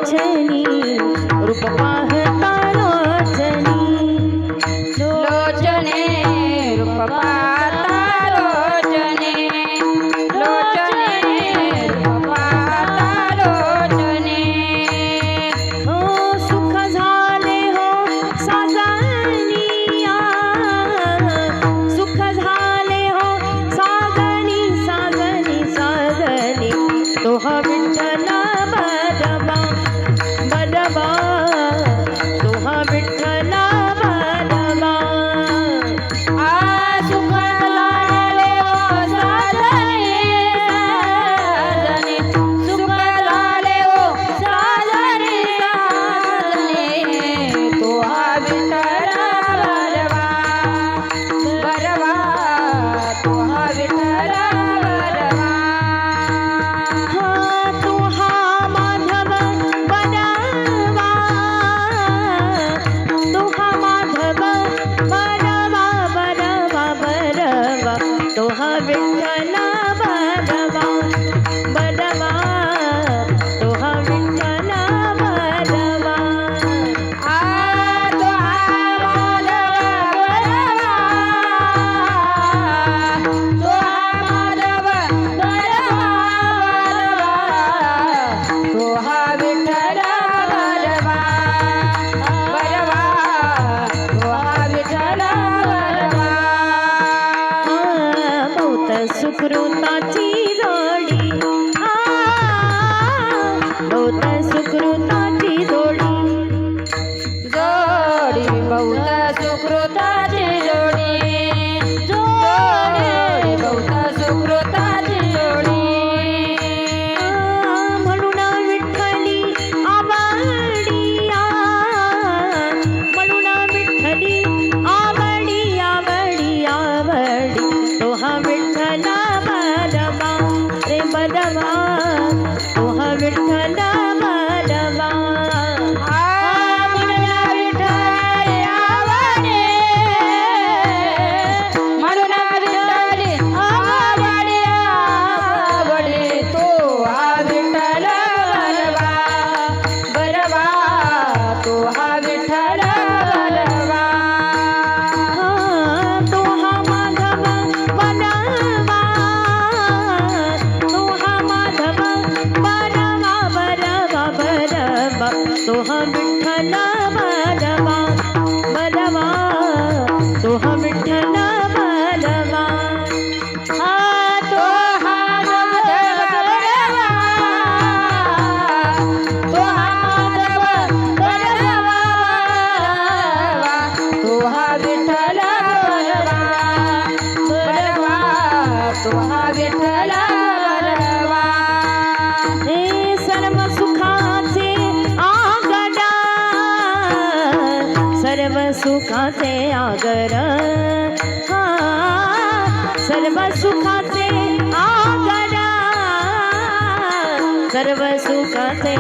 लोचनी रूप पाहता लोचनी लोचने रूप पाहता लोचने लोचने रूप पाहता लोचने हो सुख झाले हो साजनिया सुख झाले हो साजनी साजनी साजनी तो हा विठ्ठला बरवा बरवा तो हा विठ्ठला बरवा आ सुख झाले हो साजने साजने सुख झाले हो साजने साजने तो हा विठ्ठला बरवा बरवा तो हा विठ्ठला बरवा हा तो हा माधव बरवा तो हा माधव बरवा बरवा बरवा तो हा विठ्ठला बरवा बरवा तो हा विठ्ठला बरवा आ तो हा माधव बरवा तो हा माधव बरवा तो हा विठ्ठला बरवा बरवा तो हा विठ्ठला बरवा बहुत सुकृताची जोडी बहुत सुकृताची जोडी जोडी बहुत सुकृताची जोडी जोडी बहुत सुकृताची जोडी म्हणून विठ्ठली आवडिया म्हणून विठ्ठली आवडी आवडी आवडी तो हा विठ्ठला बरवा रे बरवा तो हा विठ्ठला बरवा म्हणून विठ्ठली आवडे म्हणून विठ्ठली आवडे आवडे तो हा विठ्ठला बरवा बरवा तो हा विठ्ठला बरवा तो हा माधव बरवा तो हा माधव बरवा बरवा बरवा तो हा विठ्ठला बरवा बरवा तो हा विठ्ठला बरवा हा तो हा माधव बरवा तो हा माधव बरवा तो हा विठ्ठला बरवा बरवा तो हा विठ्ठला बरवा हे सर्व सुखाचे आगरा सर्व सुखाचे आगर हा सर्व सुखाचे आगरा सर्व सुखाचे